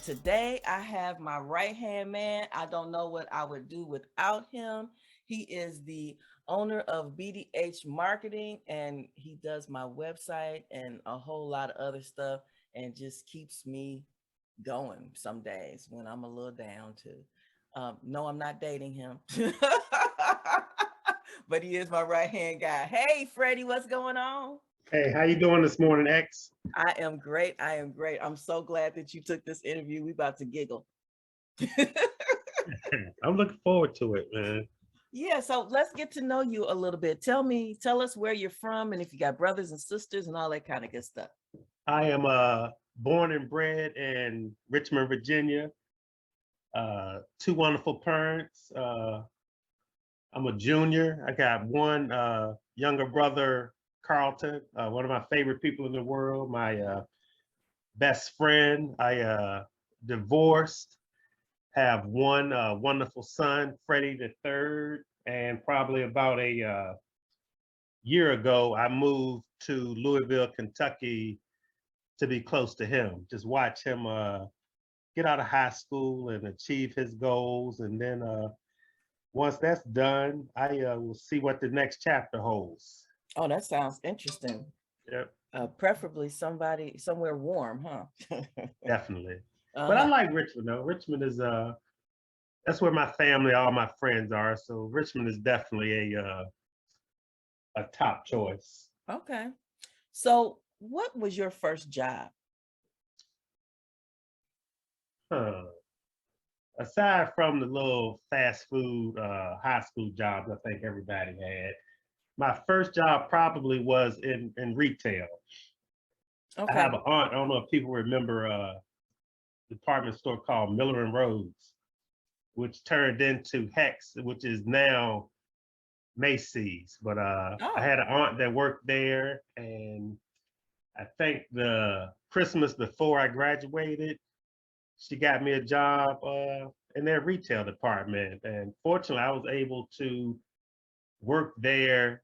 today I have my right-hand man. I don't know what I would do without him. He is the owner of BDH Marketing, and he does my website and a whole lot of other stuff and just keeps me going some days when I'm a little down too. No, I'm not dating him, but he is my right-hand guy. Hey, Freddie, what's going on? Hey, how you doing this morning, X? I am great. I am great. I'm so glad that you took this interview. We about to giggle. I'm looking forward to it, man. Yeah, so let's get to know you a little bit. Tell us where you're from and if you got brothers and sisters and all that kind of good stuff. I am born and bred in Richmond, Virginia. Two wonderful parents. I'm a junior. I got one younger brother, Carlton, one of my favorite people in the world, my best friend. I divorced, have one wonderful son, Freddie the third, and probably about a year ago, I moved to Louisville, Kentucky to be close to him, just watch him get out of high school and achieve his goals. And then once that's done, I will see what the next chapter holds. Oh, that sounds interesting. Yep, Preferably somebody somewhere warm, huh? definitely. But I uh-huh. like Richmond though. Richmond is that's where my family, all my friends are. So Richmond is definitely a top choice. Okay. So, what was your first job? Huh. Aside from the little fast food high school jobs I think everybody had, my first job probably was in retail. I Okay. have an aunt, I don't know if people remember a department store called Miller and Rhodes, which turned into Hex, which is now Macy's. But I Oh. had an aunt that worked there, and I think the Christmas before I graduated, she got me a job in their retail department. And fortunately, I was able to work there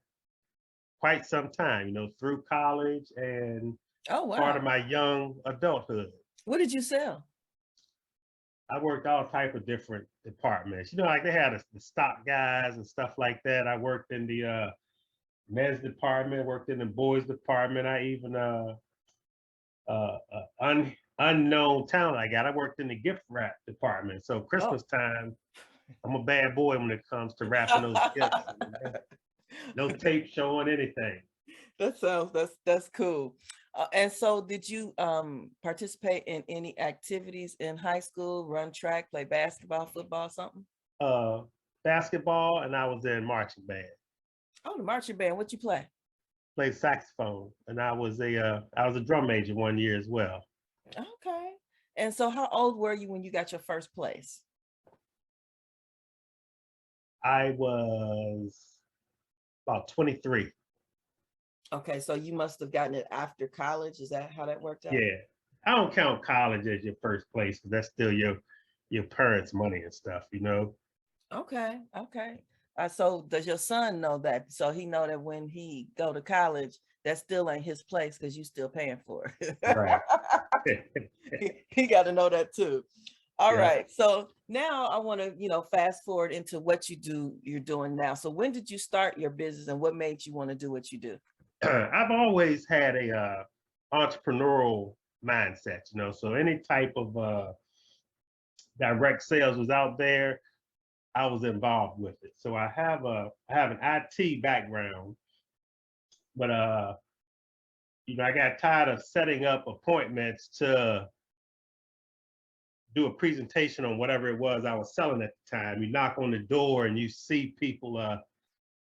quite some time, through college and Oh, part of wow. my young adulthood. What did you sell? I worked all type of different departments. Like they had the stock guys and stuff like that. I worked in the men's department, worked in the boys department. I even unknown talent I got. I worked in the gift wrap department. So Oh. Christmas time, I'm a bad boy when it comes to wrapping those gifts. No tape showing anything. That's cool. And so did you participate in any activities in high school, run track, play basketball, football, something? Uh, Basketball, and I was in marching band. Oh, the marching band. What you play? Played saxophone, and I was a drum major one year as well. Okay. And so how old were you when you got your first place? I was about 23. Okay, so you must have gotten it after college. Is that how that worked out? Yeah, I don't count college as your first place because that's still your parents' money and stuff. Okay, okay. So does your son know that? So he know that when he go to college, that still ain't his place because you still paying for it. Right. He got to know that too. All Yeah. right. So now I want to, fast forward into what you're doing now. So when did you start your business and what made you want to do what you do? I've always had a entrepreneurial mindset. So any type of direct sales was out there, I was involved with it. So I have an IT background, but I got tired of setting up appointments to do a presentation on whatever it was I was selling at the time. You knock on the door and you see people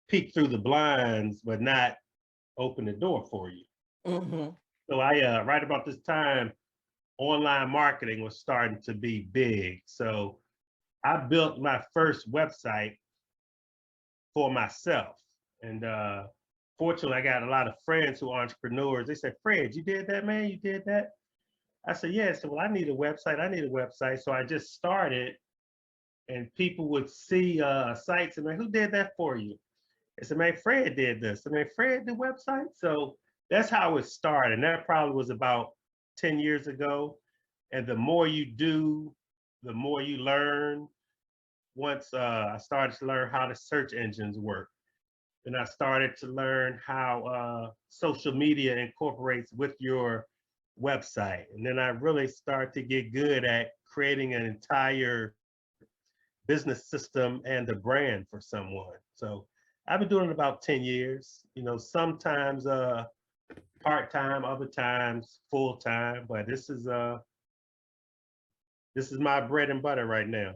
peek through the blinds, but not open the door for you. Hmm. So I right about this time, online marketing was starting to be big. So I built my first website for myself. And fortunately, I got a lot of friends who are entrepreneurs. They said, Fred, you did that, man? You did that? I said, yeah. So, well, I need a website. I need a website. So I just started, and people would see sites and, man, who did that for you? I said, man, Fred did this. I mean, Fred did website. So that's how it started. And that probably was about 10 years ago. And the more you do, the more you learn. Once I started to learn how the search engines work, then I started to learn how social media incorporates with your website. And then I really started to get good at creating an entire business system and a brand for someone. So I've been doing it about 10 years, sometimes part-time, other times full-time, but this is my bread and butter right now.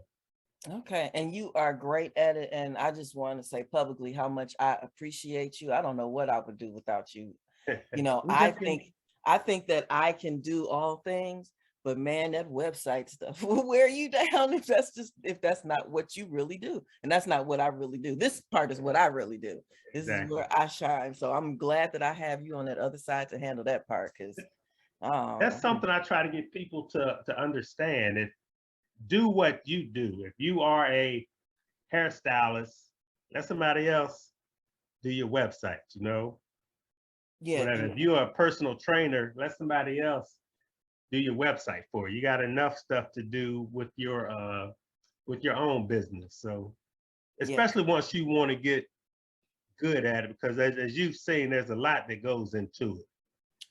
Okay, and you are great at it, and I just want to say publicly how much I appreciate you. I don't know what I would do without you. We I just can, think that I can do all things, but man, that website stuff will wear you down if that's not what you really do. And that's not what I really do. This part is what I really do. This is exactly. where I shine. So I'm glad that I have you on that other side to handle that part because That's something I try to get people to understand. If do what you do. If you are a hairstylist, let somebody else do your website, yeah, Whatever. you If you're a personal trainer, let somebody else do your website for you. You got enough stuff to do with your own business. So yeah. especially once you want to get good at it, because as you've seen, there's a lot that goes into it.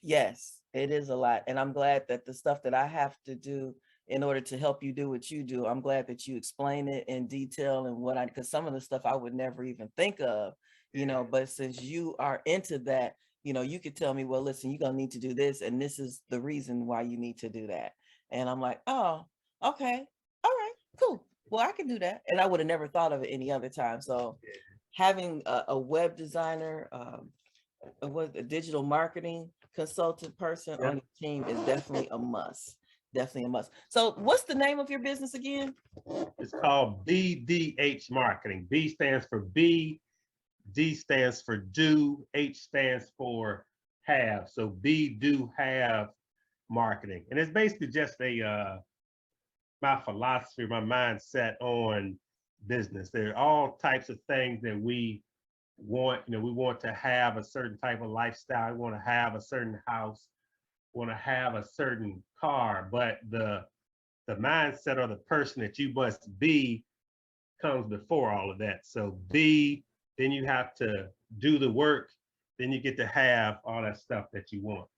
Yes, it is a lot. And I'm glad that the stuff that I have to do in order to help you do what you do, I'm glad that you explain it in detail and because some of the stuff I would never even think of, but since you are into that, you could tell me, well, listen, you're going to need to do this. And this is the reason why you need to do that. And I'm like, oh, okay. All right, cool. Well, I can do that. And I would have never thought of it any other time. So having a web designer, a digital marketing consultant person Yeah. on your team is definitely a must. Definitely a must. So what's the name of your business again? It's called BDH marketing. B stands for B, D stands for do, H stands for have. So be, do, have marketing. And it's basically just my philosophy, my mindset on business. There are all types of things that we want. We want to have a certain type of lifestyle. We want to have a certain house, want to have a certain car, but the mindset or the person that you must be comes before all of that. So be, then you have to do the work, then you get to have all that stuff that you want.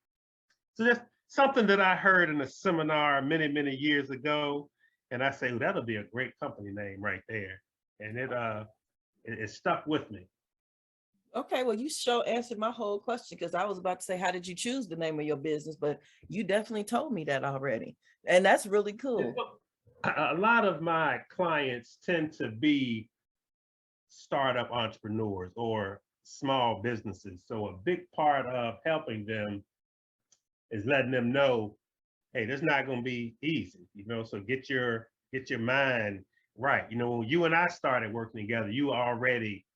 So that's something that I heard in a seminar many, many years ago. And I say, well, that'll be a great company name right there. And it stuck with me. Okay, well, you answered my whole question because I was about to say, how did you choose the name of your business? But you definitely told me that already. And that's really cool. A lot of my clients tend to be startup entrepreneurs or small businesses. So a big part of helping them is letting them know, hey, this not going to be easy, so get your mind right. When you and I started working together, you were already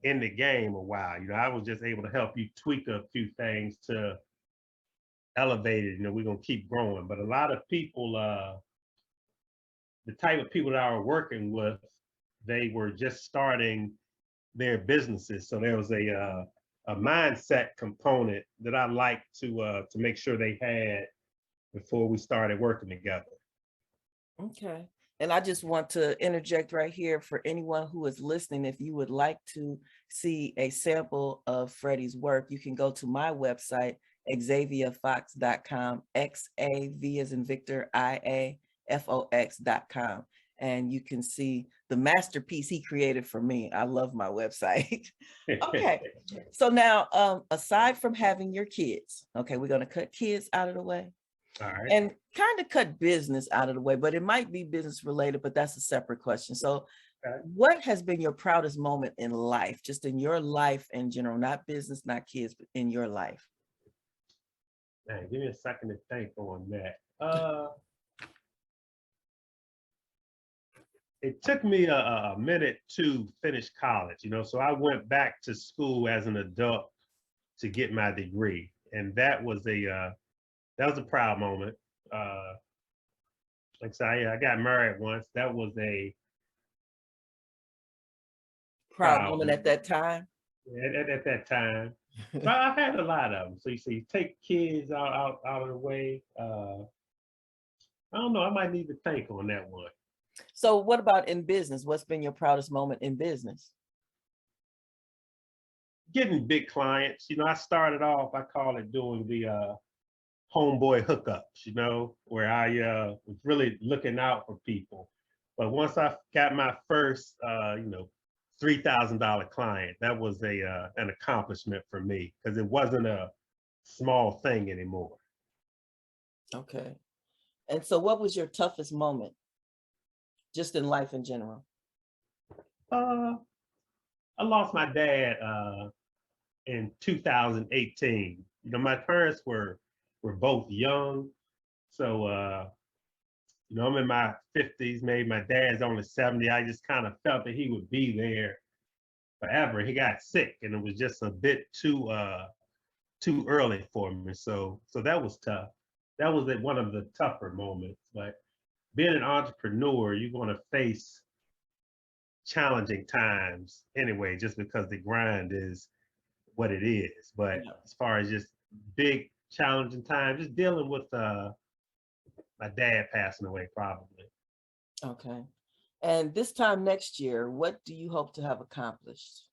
in the game a while. I was just able to help you tweak a few things to elevate it. We're going to keep growing. But a lot of people, the type of people that I was working with, they were just starting their businesses. So there was a mindset component that I like to make sure they had before we started working together. Okay. And I just want to interject right here for anyone who is listening. If you would like to see a sample of Freddie's work, you can go to my website, xaviafox.com, XAV as in Victor, IAFOX.com. And you can see the masterpiece he created for me. I love my website. Okay. So now, aside from having your kids, okay, we're going to cut kids out of the way. All right. And kind of cut business out of the way, but it might be business related, but that's a separate question. So what has been your proudest moment in life, just in your life in general, not business, not kids, but in your life? Man, give me a second to think on that. It took me a minute to finish college, so I went back to school as an adult to get my degree. And that was a proud moment. Like I said, I got married once. That was a Proud moment at that time. At that time. So I've had a lot of them. So you take kids out of the way. I don't know. I might need to think on that one. So what about in business? What's been your proudest moment in business? Getting big clients. I started off, I call it doing the homeboy hookups, where I was really looking out for people. But once I got my first, $3,000 client, that was an accomplishment for me because it wasn't a small thing anymore. Okay. And so what was your toughest moment just in life in general? Uh, I lost my dad in 2018. My parents were both young, so I'm in my 50s, maybe my dad's only 70. I just kind of felt that he would be there forever. He got sick and it was just a bit too early for me. So that was tough. That was one of the tougher moments. But being an entrepreneur, you're going to face challenging times anyway, just because the grind is what it is. But Yeah. as far as just big challenging times, just dealing with my dad passing away probably. Okay. And this time next year, what do you hope to have accomplished?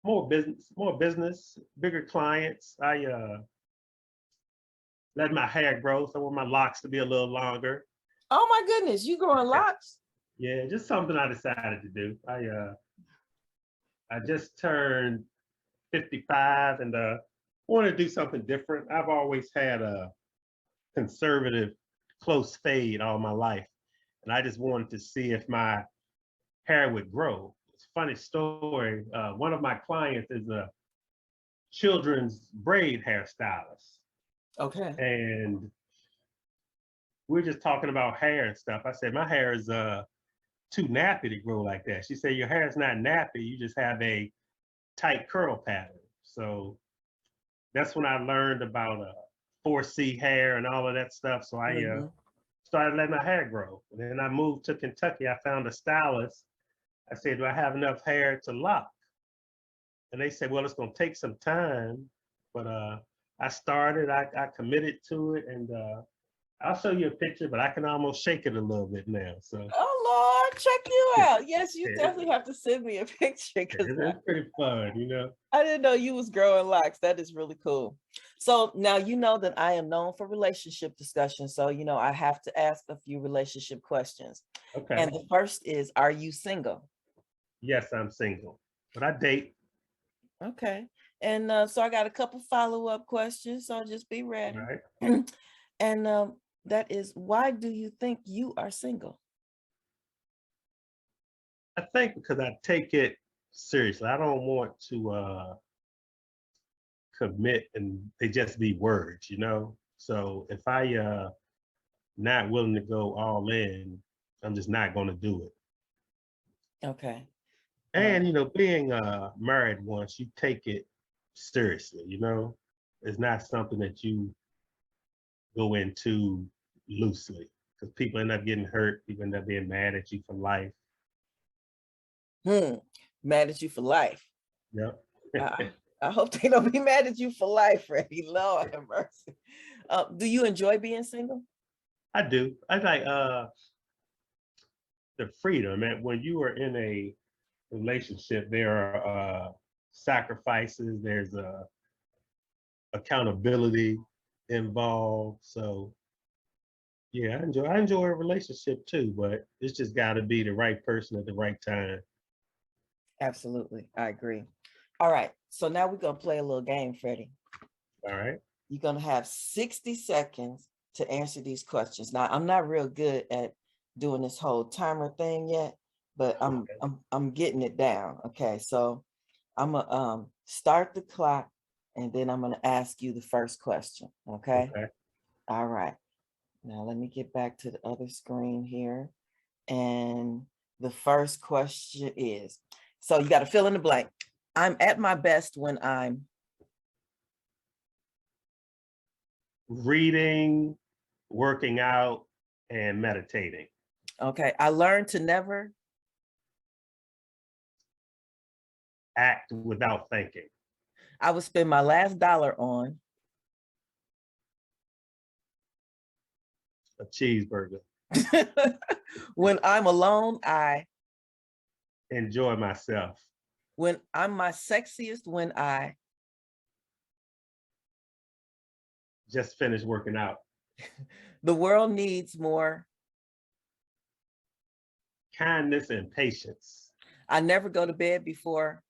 More business, bigger clients. I let my hair grow, so I want my locks to be a little longer. Oh my goodness, you growing locks? Yeah, just something I decided to do. I just turned 55 and want to do something different. I've always had a conservative close fade all my life, and I just wanted to see if my hair would grow. It's a funny story. One of my clients is a children's braid hairstylist, Okay. and we're just talking about hair and stuff. I said my hair is too nappy to grow like that. She said your hair is not nappy. You just have a tight curl pattern. So that's when I learned about 4C hair and all of that stuff. So I Mhm. started letting my hair grow. And then I moved to Kentucky. I found a stylist. I said, do I have enough hair to lock? And they said, well, it's going to take some time. But I started, I committed to it. And I'll show you a picture, but I can almost shake it a little bit now. So Oh Lord, check you yeah, out. Yes, you it's, definitely have to send me a picture because it's pretty fun. I didn't know you was growing locks. That is really cool. So now you know that I am known for relationship discussions. So I have to ask a few relationship questions. Okay. And the first is, are you single? Yes, I'm single, but I date. Okay. And so I got a couple follow-up questions, so just be ready. Right. And that is, why do you think you are single? I think because I take it seriously. I don't want to commit and they just be words. So if I not willing to go all in, I'm just not going to do it. Okay. And being married once, you take it seriously. It's not something that you go into loosely because people end up getting hurt. People end up being mad at you for life. Mad at you for life. Yep. I, I hope they don't be mad at you for life, Freddie. Lord have mercy. Do you enjoy being single? I do. I like the freedom. And when you are in a relationship, there are sacrifices, there's accountability involved. So yeah, I enjoy a relationship too, but it's just got to be the right person at the right time. Absolutely. I agree. All right. So now we're going to play a little game, Freddie. All right. You're going to have 60 seconds to answer these questions. Now, I'm not real good at doing this whole timer thing yet, but I'm getting it down. Okay. So I'm going to start the clock and then I'm going to ask you the first question. Okay. Okay. All right. Now let me get back to the other screen here. And the first question is, so you got to fill in the blank. I'm at my best when I'm Reading, working out, and meditating. okay. I learned to never. Act without thinking. I would spend my last dollar on. A cheeseburger. When I'm alone, Enjoy myself. when I'm my sexiest, when I Just finished working out. the world needs more. Kindness and patience. I never go to bed before.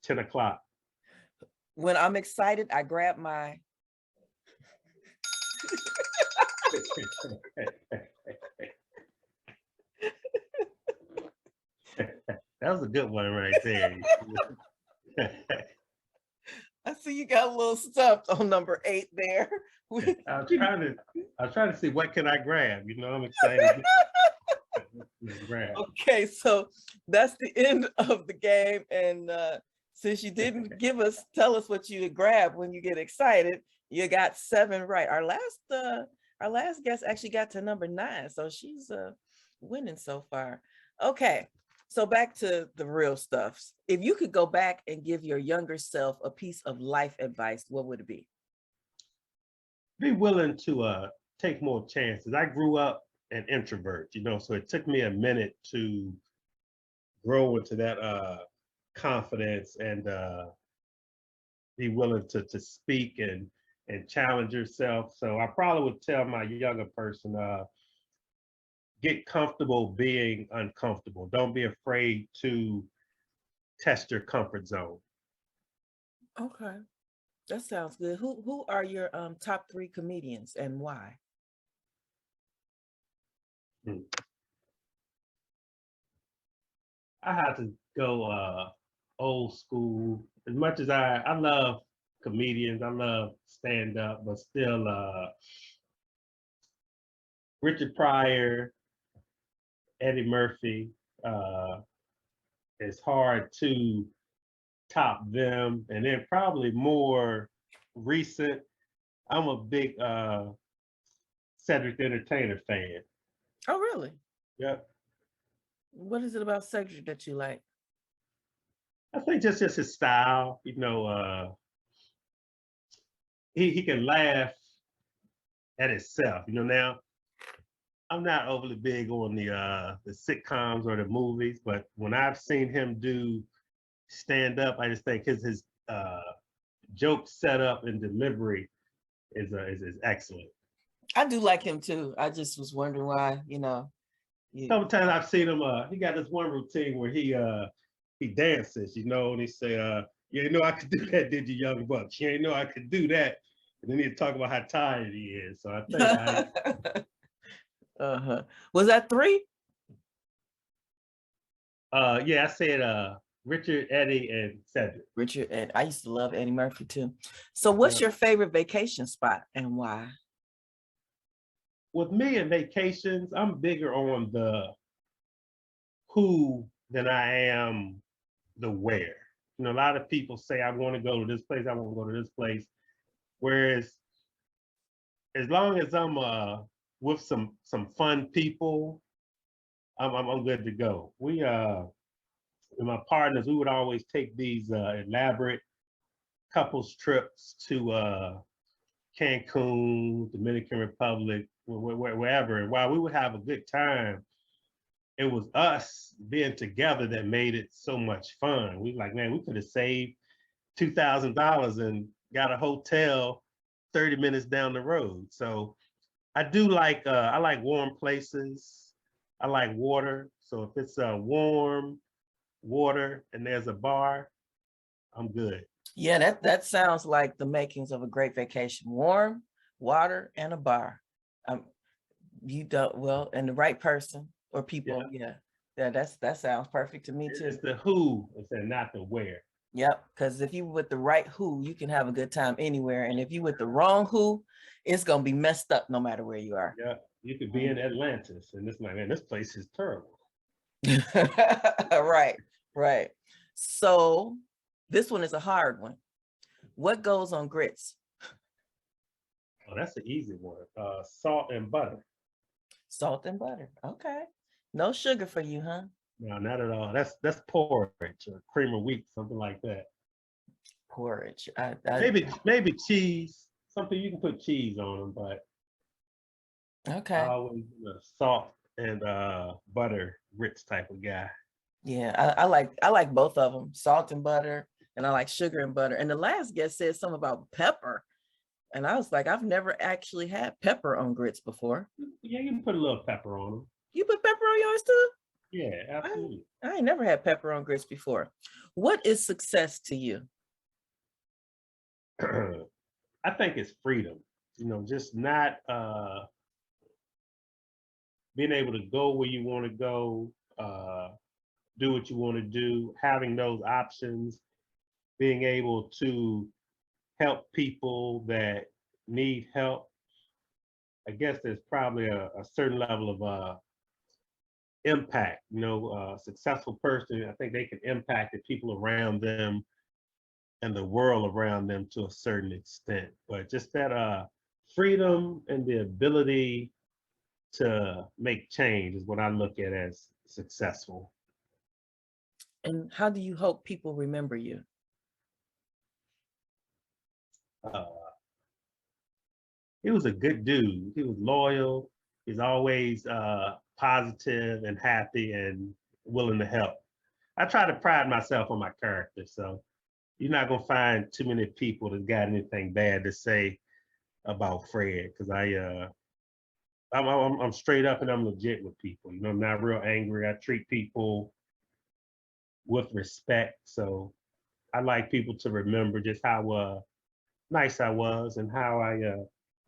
10 o'clock. When I'm excited, I grab my That was a good one right there. I see you got a little stuffed on number 8 there. I'm trying to see what can I grab. You know, I'm excited. Grab. Okay, so that's the end of the game. And since you didn't tell us what you grab when you get excited, you got 7 right. Our last guest actually got to number 9, so she's winning so far. Okay, so back to the real stuff. If you could go back and give your younger self a piece of life advice, what would it be? Be willing to take more chances. I grew up an introvert, you know, so it took me a minute to grow into that confidence and be willing to speak and challenge yourself. So I probably would tell my younger person, get comfortable being uncomfortable. Don't be afraid to test your comfort zone. Okay, that sounds good. Who are your top 3 comedians and why? I had to go old school. As much as I love comedians, I love stand up, but still Richard Pryor, Eddie Murphy. It's hard to top them. And then probably more recent, I'm a big Cedric the Entertainer fan. Oh, really? Yep. What is it about Cedric that you like? I think just his style, you know, he can laugh at himself. You know, now I'm not overly big on the sitcoms or the movies, but when I've seen him do stand up, I just think his joke setup and delivery is excellent. I do like him too. I just was wondering why, you know. Sometimes I've seen him. He got this one routine where he dances, you know, and he say, "You ain't know I could do that, did you, young bucks? You ain't know I could do that." And then he talk about how tired he is. So I think Was that 3? yeah, I said Richard, Eddie, and Cedric. Richard, and I used to love Eddie Murphy too. So what's your favorite vacation spot and why? With me and vacations, I'm bigger on the who than I am the where. You know, a lot of people say, I want to go to this place, I want to go to this place. Whereas as long as I'm with some fun people, I'm good to go. We with my partners, we would always take these elaborate couples trips to Cancun, Dominican Republic, wherever. And while we would have a good time, it was us being together that made it so much fun. We like, man, we could have saved $2,000 and got a hotel 30 minutes down the road. So I do like, I like warm places. I like water. So if it's warm water and there's a bar, I'm good. Yeah, that sounds like the makings of a great vacation. Warm water and a bar. You don't, well, and the right person or people. Yeah, that sounds perfect to me too. It's the who, and not the where. Yep, because if you with the right who, you can have a good time anywhere. And if you with the wrong who, it's gonna be messed up no matter where you are. Yeah, you could be in Atlantis and it's like, man, this place is terrible. Right. So this one is a hard one. What goes on grits? Oh, that's an easy one. Salt and butter. Salt and butter. Okay. No sugar for you, huh? No, not at all. That's porridge or cream of wheat, something like that. Porridge. Maybe cheese. Something you can put cheese on them, but I Okay. always been a salt and butter grits type of guy. Yeah, I like both of them, salt and butter, and I like sugar and butter. And the last guest said something about pepper, and I was like, I've never actually had pepper on grits before. Yeah, you can put a little pepper on them. You put pepper on yours too? Yeah, I, absolutely. I ain't never had pepper on grits before. What is success to you? I think it's freedom. Just not being able to go where you want to go, do what you want to do, having those options, being able to help people that need help. I guess there's probably a certain level of impact. A successful person, I think they can impact the people around them and the world around them to a certain extent. But just that freedom and the ability to make change is what I look at as successful. And how do you hope people remember you? Uh, he was a good dude. He was loyal. He's always positive and happy and willing to help. I try to pride myself on my character, so you're not gonna find too many people that got anything bad to say about Fred because I'm straight up and I'm legit with people. I'm not real angry. I treat people with respect. So I like people to remember just how nice I was and how I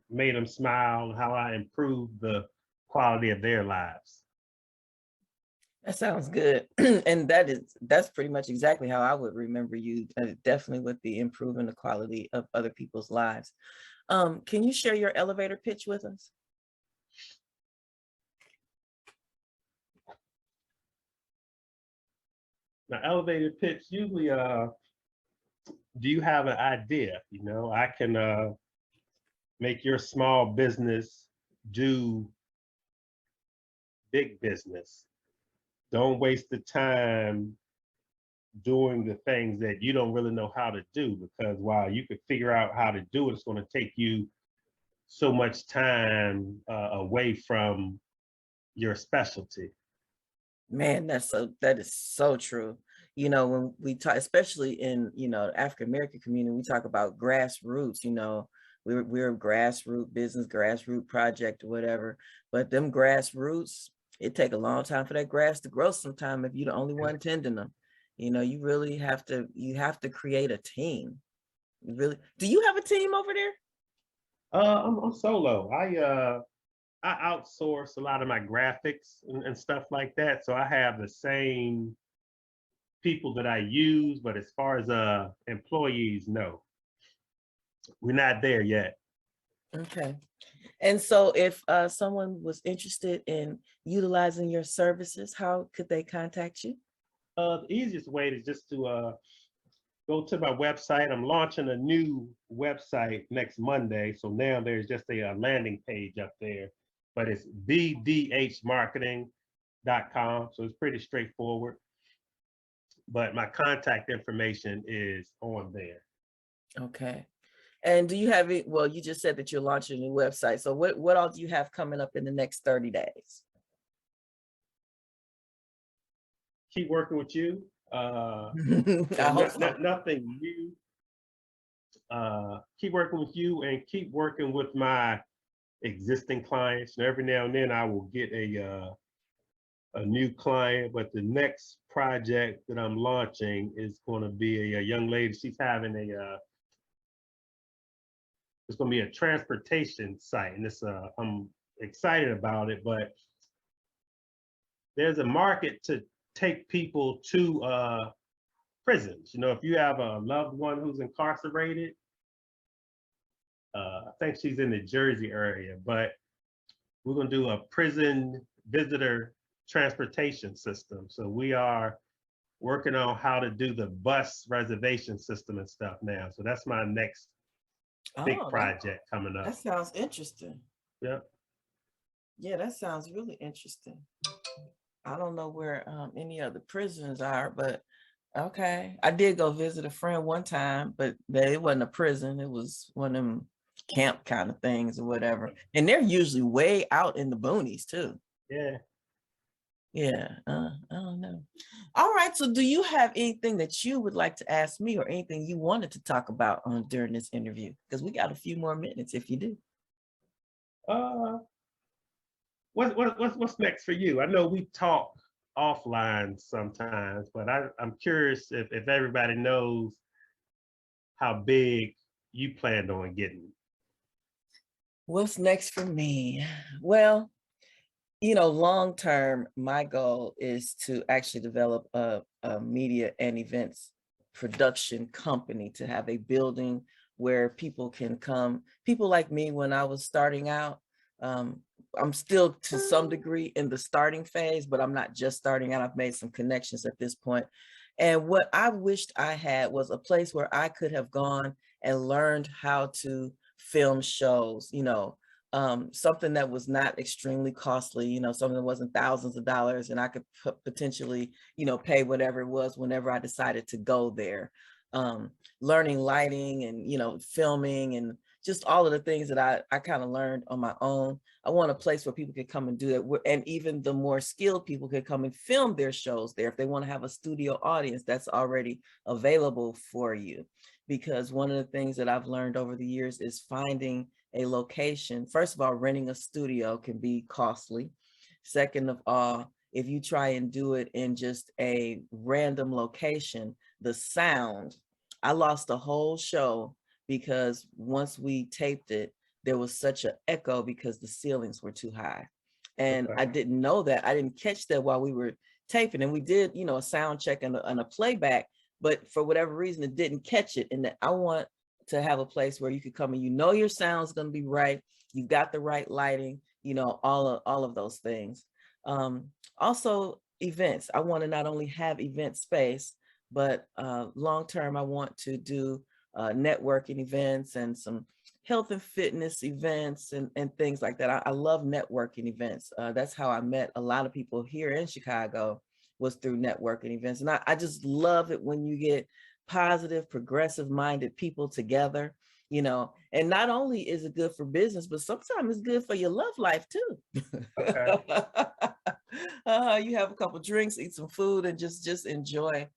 made them smile and how I improved the quality of their lives. That sounds good. And that's pretty much exactly how I would remember you. Definitely with the improving the quality of other people's lives. Can you share your elevator pitch with us? Now, elevator pitch usually, do you have an idea? I can make your small business do big business. Don't waste the time doing the things that you don't really know how to do because while you could figure out how to do it, it's going to take you so much time away from your specialty. Man, that is so true. When we talk, especially in the African American community, we talk about grassroots. We're a grassroots business, grassroots project, or whatever. But them grassroots, it take a long time for that grass to grow. Sometime if you're the only one tending them, you really have to create a team. You really do. You have a team over there? I'm solo. I outsource a lot of my graphics and stuff like that. So I have the same people that I use, but as far as employees, no, we're not there yet. Okay. And so if someone was interested in utilizing your services, how could they contact you? The easiest way is just to go to my website. I'm launching a new website next Monday. So now there's just a landing page up there, but it's bdhmarketing.com. So it's pretty straightforward. But my contact information is on there. Okay. And do you have it? Well, you just said that you're launching a new website. So what all do you have coming up in the next 30 days? Keep working with you. I hope so. Nothing new. Keep working with you and keep working with my existing clients. And every now and then I will get a new client, but the next project that I'm launching is going to be a young lady. She's having it's going to be a transportation site, and I'm excited about it. But there's a market to take people to prisons. If you have a loved one who's incarcerated, I think she's in the Jersey area, but we're going to do a prison visitor transportation system. So we are working on how to do the bus reservation system and stuff now. So that's my next big Oh, project coming that up. sounds interesting. Yep. Yeah, that sounds really interesting. I don't know where any other prisons are, but okay. I did go visit a friend one time, but it wasn't a prison. It was one of them camp kind of things or whatever. And they're usually way out in the boonies too. Yeah. Yeah, I don't know. All right, so do you have anything that you would like to ask me or anything you wanted to talk about during this interview? Because we got a few more minutes if you do. Uh, what's next for you? I know we talk offline sometimes, but I'm curious if everybody knows how big you planned on getting. What's next for me? Well, long term, my goal is to actually develop a media and events production company, to have a building where people can come. People like me, when I was starting out, I'm still to some degree in the starting phase, but I'm not just starting out. I've made some connections at this point. And what I wished I had was a place where I could have gone and learned how to film shows, something that was not extremely costly, something that wasn't thousands of dollars, and I could potentially, pay whatever it was whenever I decided to go there. Learning lighting and, filming and just all of the things that I kind of learned on my own. I want a place where people could come and do that. And even the more skilled people could come and film their shows there. If they want to have a studio audience, that's already available for you. Because one of the things that I've learned over the years is finding a location. First of all, renting a studio can be costly. Second of all, if you try and do it in just a random location, the sound, I lost the whole show because once we taped it, there was such an echo because the ceilings were too high. And I didn't know that. I didn't catch that while we were taping. And we did, a sound check and a playback, but for whatever reason, it didn't catch it. And I want to have a place where you could come and your sound's going to be right. You've got the right lighting, all of those things. Also events. I want to not only have event space, but long-term, I want to do networking events and some health and fitness events and things like that. I love networking events. That's how I met a lot of people here in Chicago, was through networking events. And I just love it when you get positive, progressive minded people together, and not only is it good for business, but sometimes it's good for your love life too. Okay. You have a couple drinks, eat some food, and just enjoy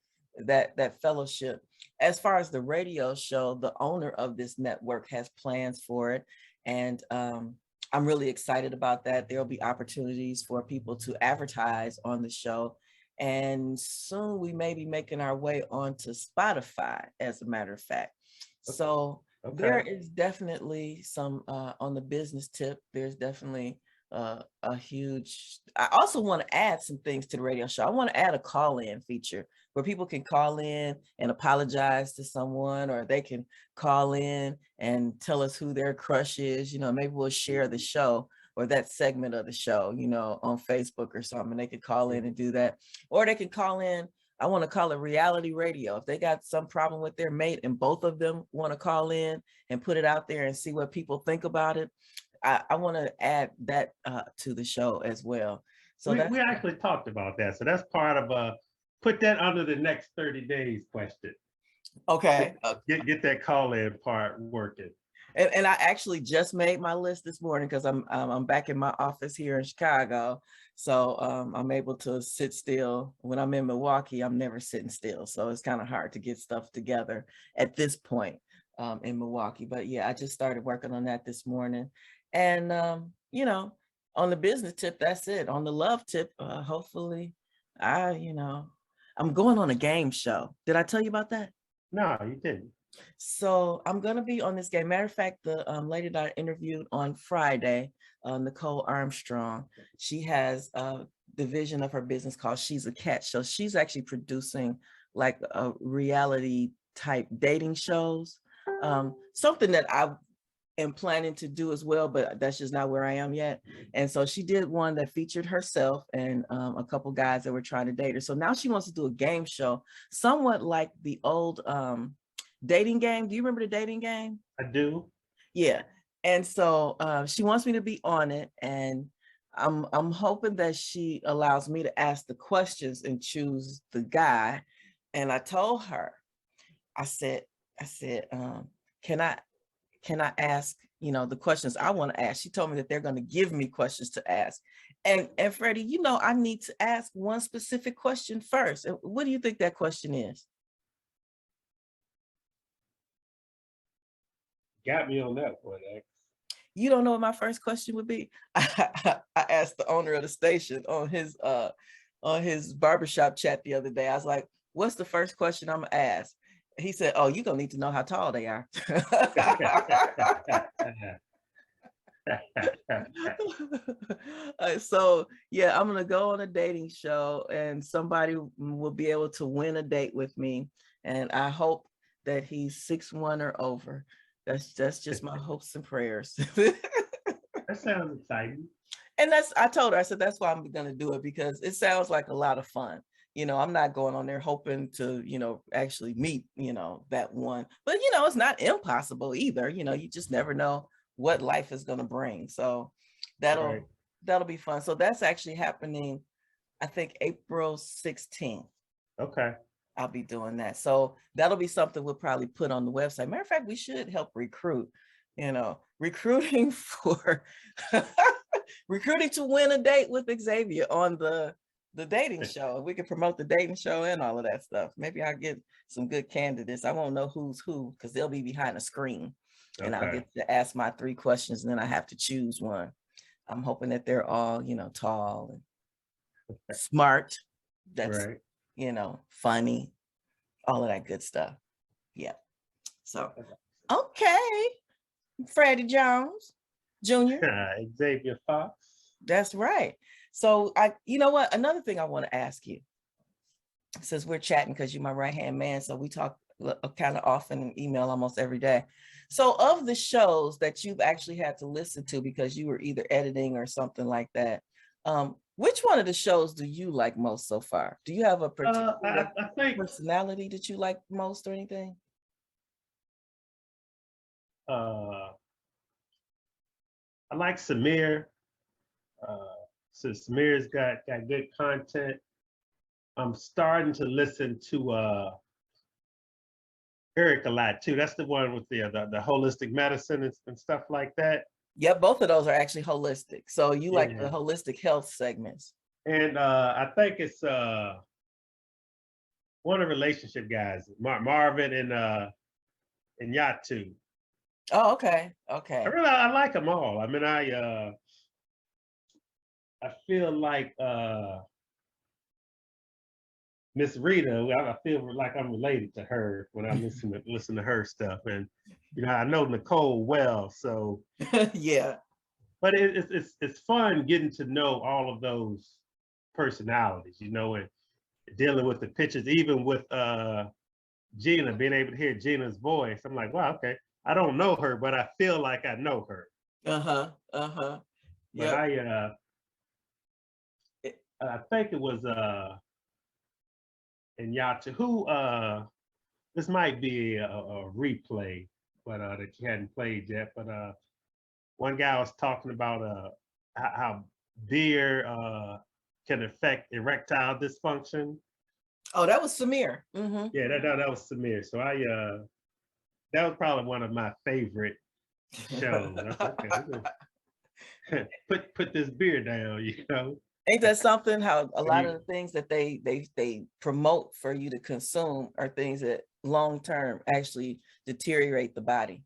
that fellowship. As far as the radio show, the owner of this network has plans for it. And I'm really excited about that. There'll be opportunities for people to advertise on the show. And soon we may be making our way onto Spotify, as a matter of fact. So there is definitely some, on the business tip, there's definitely a huge, I also want to add some things to the radio show. I want to add a call-in feature where people can call in and apologize to someone, or they can call in and tell us who their crush is. Maybe we'll share the show or that segment of the show, on Facebook or something. They could call in and do that. Or they can call in, I want to call it reality radio. If they got some problem with their mate and both of them want to call in and put it out there and see what people think about it, I want to add that to the show as well. So we actually talked about that. So that's part of put that under the next 30 days question. Okay. Get that call-in part working. And I actually just made my list this morning because I'm back in my office here in Chicago. So I'm able to sit still. When I'm in Milwaukee, I'm never sitting still. So it's kind of hard to get stuff together at this point in Milwaukee. But yeah, I just started working on that this morning. And, on the business tip, that's it. On the love tip, hopefully, I'm going on a game show. Did I tell you about that? No, you didn't. So I'm going to be on this game. Matter of fact, the lady that I interviewed on Friday, Nicole Armstrong, she has a division of her business called She's a Catch. So she's actually producing like a reality type dating shows, something that I am planning to do as well, but that's just not where I am yet. And so she did one that featured herself and a couple guys that were trying to date her. So now she wants to do a game show, somewhat like the old dating game. Do you remember the dating game? I do. Yeah. And so she wants me to be on it, and I'm hoping that she allows me to ask the questions and choose the guy. And I told her, I said, can I ask you know, the questions I want to ask. She told me that they're going to give me questions to ask. And Freddie, you know, I need to ask one specific question first. What do you think that question is? Got me on that one, X. You don't know what my first question would be? I asked the owner of the station on his barbershop chat the other day. I was like, what's the first question I'm gonna ask? He said, oh, you're gonna need to know how tall they are. So yeah, I'm gonna go on a dating show and somebody will be able to win a date with me. And I hope that he's 6'1" or over. That's just my hopes and prayers. That sounds exciting. And I told her, I said, that's why I'm gonna do it, because it sounds like a lot of fun. You know, I'm not going on there hoping to, you know, actually meet, you know, that one. But, you know, it's not impossible either. You know, you just never know what life is going to bring. So that'll be fun. So that's actually happening, I think, April 16th. Okay. I'll be doing that. So that'll be something we'll probably put on the website. Matter of fact, we should help recruit, you know, recruiting for recruiting to win a date with Xavia on the dating show. We could promote the dating show and all of that stuff. Maybe I'll get some good candidates. I won't know who's who because they'll be behind a screen. And I'll get to ask my 3 questions and then I have to choose one. I'm hoping that they're all, you know, tall and smart. That's right. You know, funny, all of that good stuff. Yeah. So, okay. Freddie Jones Jr. Xavia Fox. That's right. So you know what? Another thing I want to ask you, since we're chatting, because you're my right-hand man, so we talk kind of often in email almost every day. So of the shows that you've actually had to listen to because you were either editing or something like that, which one of the shows do you like most so far? Do you have a particular I think personality that you like most or anything? I like Samir. So Samir's got good content. I'm starting to listen to Eric a lot too. That's the one with the holistic medicine and stuff like that. Yep, both of those are actually holistic. So you like the holistic health segments. And I think it's one of the relationship guys, Marvin and Yatu. Oh, okay. Okay. I like them all. I mean, I feel like Miss Rita, I feel like I'm related to her when I listen to her stuff. And you know, I know Nicole well, so yeah. But it's fun getting to know all of those personalities, you know, and dealing with the pictures, even with Gina, being able to hear Gina's voice. I'm like, wow, okay. I don't know her, but I feel like I know her. Yeah. But I think it was in Yatu, who this might be a replay, but that you hadn't played yet. But one guy was talking about how beer can affect erectile dysfunction. Oh, that was Samir. Yeah, that was Samir. So that was probably one of my favorite shows. Okay, put this beer down, you know. Ain't that something? How a lot of the things that they promote for you to consume are things that long term actually deteriorate the body.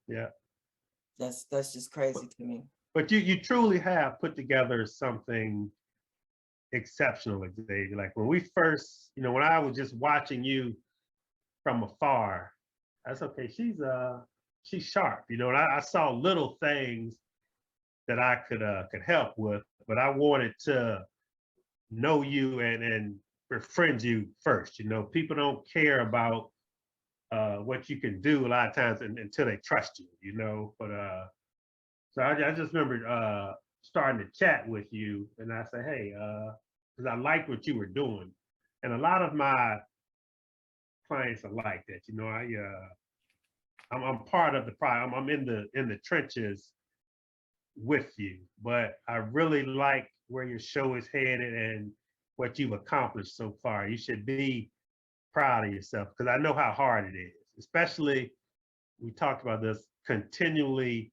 Yeah, that's just crazy to me. But you truly have put together something exceptional, Xavier. Like when we first, you know, when I was just watching you from afar, that's okay. She's sharp, you know. And I saw little things that I could help with, but I wanted to know you and befriend you first. You know, people don't care about what you can do a lot of times until they trust you. You know, but so I just remember starting to chat with you, and I say, hey, because I liked what you were doing, and a lot of my clients are like that. You know, I'm part of the problem. I'm in the trenches with you, but I really like where your show is headed and what you've accomplished so far. You should be proud of yourself because I know how hard it is, especially we talked about this continually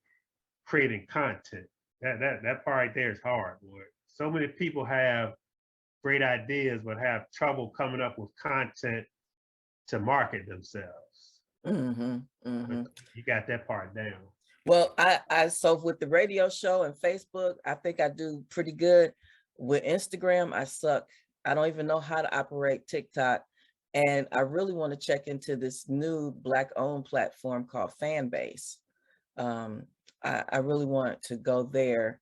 creating content. That part right there is hard, boy. So many people have great ideas, but have trouble coming up with content to market themselves. Mm-hmm, mm-hmm. But you got that part down. Well, so with the radio show and Facebook, I think I do pretty good. With Instagram, I suck. I don't even know how to operate TikTok. And I really want to check into this new Black-owned platform called Fanbase. I really want to go there,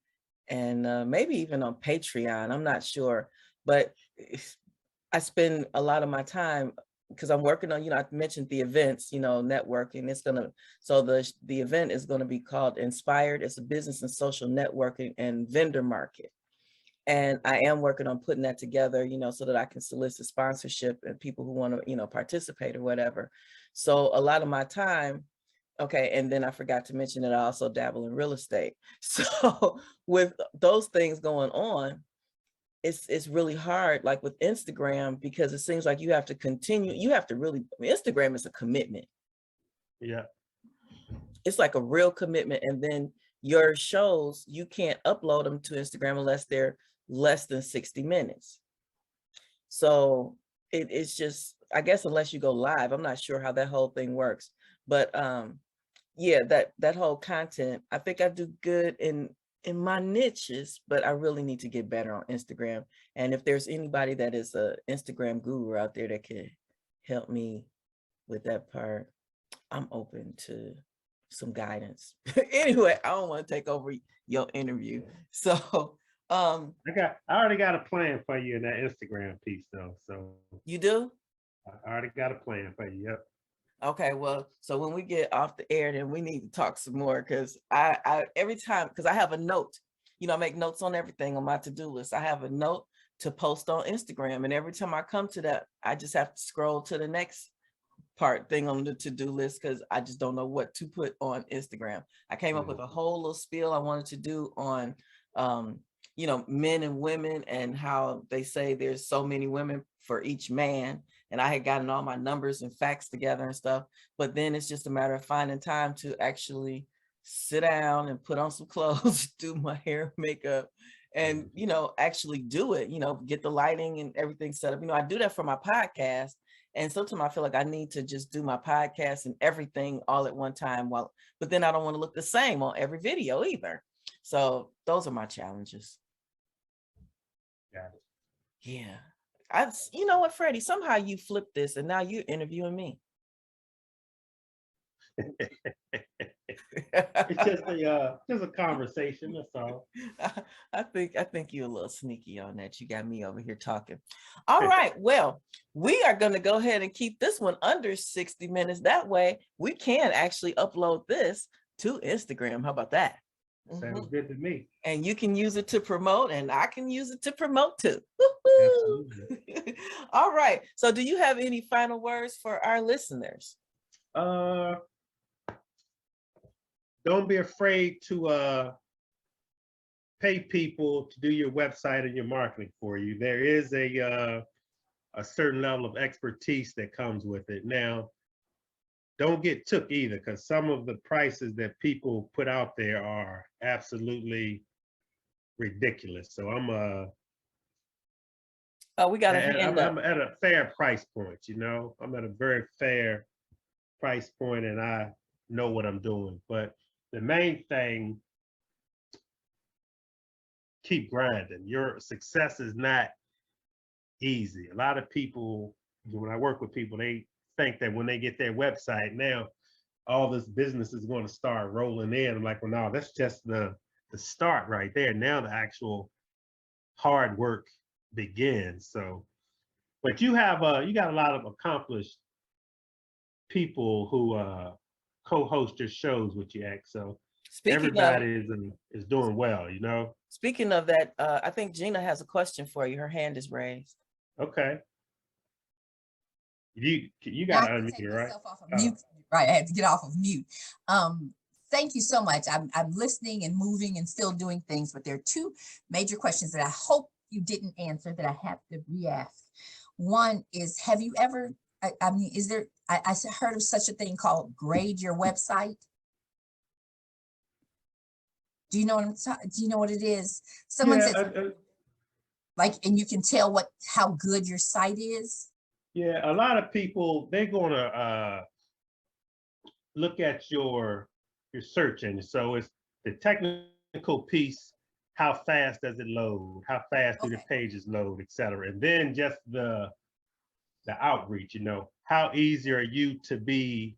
and maybe even on Patreon. I'm not sure, but I spend a lot of my time because I'm working on, I mentioned the events, networking. So the event is going to be called Inspired. It's a business and social networking and vendor market. And I am working on putting that together, so that I can solicit sponsorship and people who want to, participate or whatever. So a lot of my time, okay, and then I forgot to mention that I also dabble in real estate. So with those things going on, it's really hard, like with Instagram, because it seems like you have to continue, Instagram is a commitment. Yeah. It's like a real commitment. And then your shows, you can't upload them to Instagram unless they're less than 60 minutes. So it's just, I guess, unless you go live, I'm not sure how that whole thing works. But yeah, that whole content, I think I do good in my niches, but I really need to get better on Instagram. And if there's anybody that is a Instagram guru out there that could help me with that part, I'm open to some guidance. Anyway, I don't want to take over your interview. So I already got a plan for you in that Instagram piece though. So you do? I already got a plan for you. Yep. Okay, well, so when we get off the air, then we need to talk some more, because I every time, because I have a note, I make notes on everything on my to-do list. I have a note to post on Instagram, and every time I come to that, I just have to scroll to the next thing on the to-do list, because I just don't know what to put on Instagram. I came up with a whole little spiel I wanted to do on men and women, and how they say there's so many women for each man. And I had gotten all my numbers and facts together and stuff. But then it's just a matter of finding time to actually sit down and put on some clothes, do my hair, makeup, and, actually do it, get the lighting and everything set up. I do that for my podcast. And sometimes I feel like I need to just do my podcast and everything all at one time, but then I don't want to look the same on every video either. So those are my challenges. Got it. Yeah. You know what, Freddie, somehow you flipped this and now you're interviewing me. It's just a conversation, that's all. I think you're a little sneaky on that. You got me over here talking. All right, well, we are going to go ahead and keep this one under 60 minutes. That way we can actually upload this to Instagram. How about that? Sounds good to me. And you can use it to promote, and I can use it to promote too. Absolutely. All right. So do you have any final words for our listeners? Don't be afraid to pay people to do your website and your marketing for you. There is a certain level of expertise that comes with it. Now, don't get took either, because some of the prices that people put out there are absolutely ridiculous. So I'm we got a hand up. I'm at a fair price point, I'm at a very fair price point, and I know what I'm doing. But the main thing, keep grinding. Your success is not easy. A lot of people, when I work with people, they think that when they get their website, now all this business is going to start rolling in. I'm like, well, no, that's just the start right there. Now the actual hard work begins. So, but you got a lot of accomplished people who co-host your shows with you, X. So everybody is doing well, Speaking of that, I think Gina has a question for you. Her hand is raised. Okay. You got to unmute, right? Off of mute. Right, I had to get off of mute. Thank you so much. I'm listening and moving and still doing things, but there are two major questions that I hope you didn't answer that I have to re-ask. One is, have you ever, I heard of such a thing called grade your website? Do you know what do you know what it is? Someone Yeah, said like, and you can tell how good your site is. yeah. A lot of people, they're gonna look at your search engine. So it's the technical piece. How fast does it load? How fast do the Okay. pages load, et cetera? And then just the outreach, how easy are you to be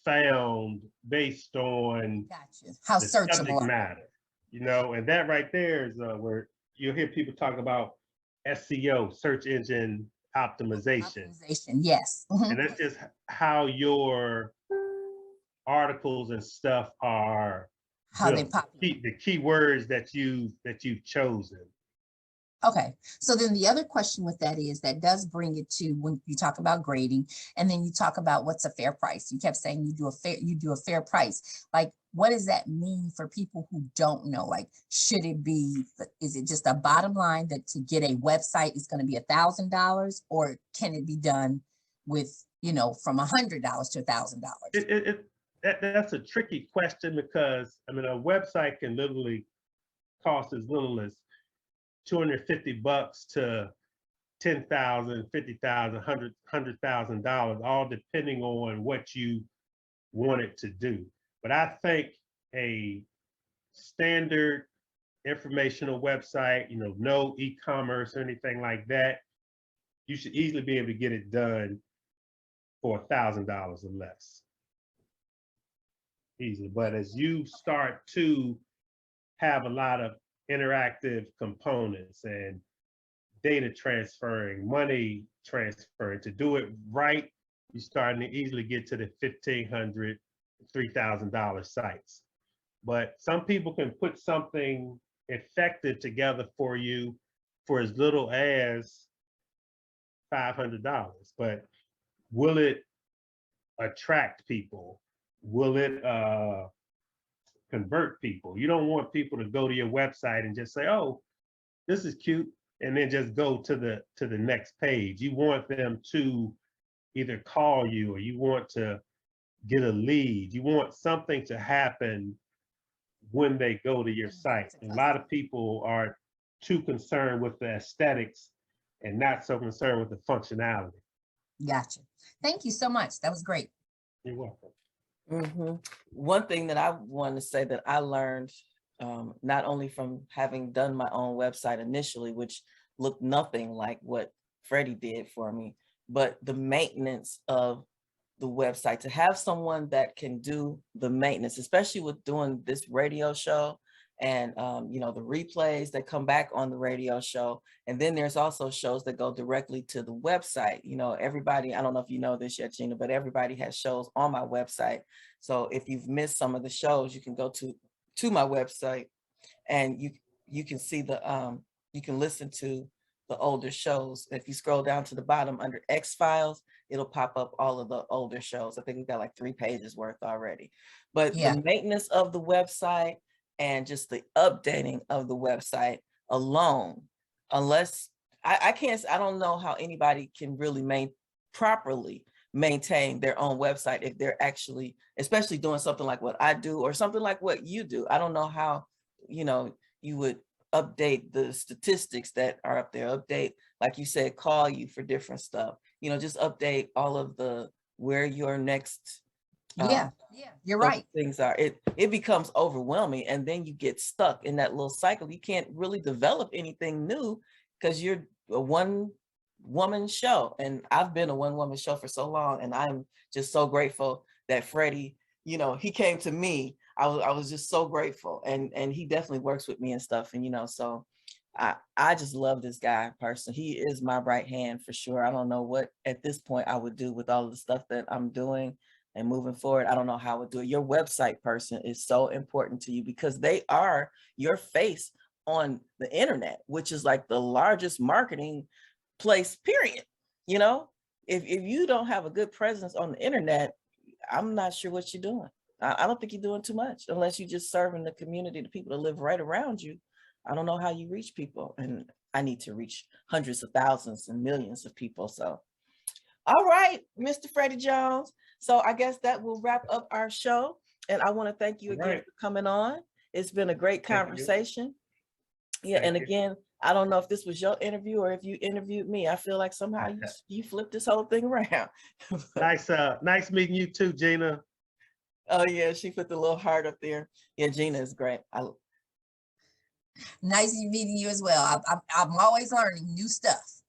found based on Gotcha. How the searchable subject are matter, and that right there is where you'll hear people talk about SEO, search engine optimization. optimization? Yes. And that's just how your articles and stuff are How they built. pop. The key words that you've chosen. Okay, so then the other question with that is that does bring it to when you talk about grading, and then you talk about what's a fair price. You kept saying you do a fair price. Like, what does that mean for people who don't know? Like, should it be, is it just a bottom line that to get a website is going to be $1,000, or can it be done with, from $100 to $1,000? That's a tricky question because a website can literally cost as little as $250 to $10,000, $50,000, $100,000, all depending on what you want it to do. But I think a standard informational website, no e-commerce or anything like that, you should easily be able to get it done for $1,000 or less. Easily. But as you start to have a lot of interactive components and data transferring, money transferring, to do it right, you're starting to easily get to the $1,500, $3,000 sites. But some people can put something effective together for you for as little as $500. But will it attract people? Will it convert people? You don't want people to go to your website and just say, "Oh, this is cute," and then just go to the next page. You want them to either call you, or you want to get a lead. You want something to happen when they go to your site. And a lot of people are too concerned with the aesthetics and not so concerned with the functionality. Gotcha. Thank you so much. That was great. You're welcome. Mm-hmm. One thing that I want to say that I learned, not only from having done my own website initially, which looked nothing like what Freddie did for me, but the maintenance of the website, to have someone that can do the maintenance, especially with doing this radio show and, the replays that come back on the radio show. And then there's also shows that go directly to the website. Everybody, I don't know if you know this yet, Gina, but everybody has shows on my website. So if you've missed some of the shows, you can go to my website and you can see you can listen to the older shows. If you scroll down to the bottom under X Files, it'll pop up all of the older shows. I think we've got like 3 pages worth already. But Yeah. The maintenance of the website and just the updating of the website alone, unless I don't know how anybody can really properly maintain their own website if they're actually, especially doing something like what I do or something like what you do. I don't know how, you would update the statistics that are up there, update, like you said, call you for different stuff, just update all of where your next you're right. things are. It becomes overwhelming, and then you get stuck in that little cycle. You can't really develop anything new because you're a one-woman show, and I've been a one-woman show for so long, and I'm just so grateful that Freddie, he came to me. I was just so grateful, and he definitely works with me and stuff, and so I just love this guy personally. He is my right hand for sure. I don't know what at this point I would do with all of the stuff that I'm doing and moving forward. I don't know how I would do it. Your website person is so important to you because they are your face on the internet, which is like the largest marketing place, period. If you don't have a good presence on the internet, I'm not sure what you're doing. I don't think you're doing too much unless you're just serving the community, the people that live right around you. I don't know how you reach people, and I need to reach hundreds of thousands and millions of people. So, all right, Mr. Freddie Jones. So I guess that will wrap up our show. And I want to thank you again for coming on. It's been a great Thank you. conversation. Yeah, Thank and you. again, I don't know if this was your interview or if you interviewed me. I feel like somehow you flipped this whole thing around. Nice meeting you too, Gina. Oh yeah, she put the little heart up there. Yeah, Gina is great. Nice meeting you as well. I'm always learning new stuff.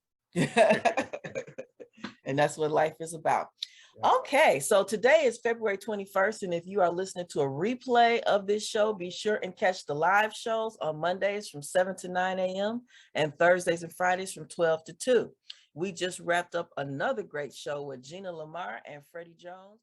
And that's what life is about. Okay, so today is February 21st, and if you are listening to a replay of this show, be sure and catch the live shows on Mondays from 7 to 9 a.m. and Thursdays and Fridays from 12 to 2. We just wrapped up another great show with Gina Lamar and Freddie Jones.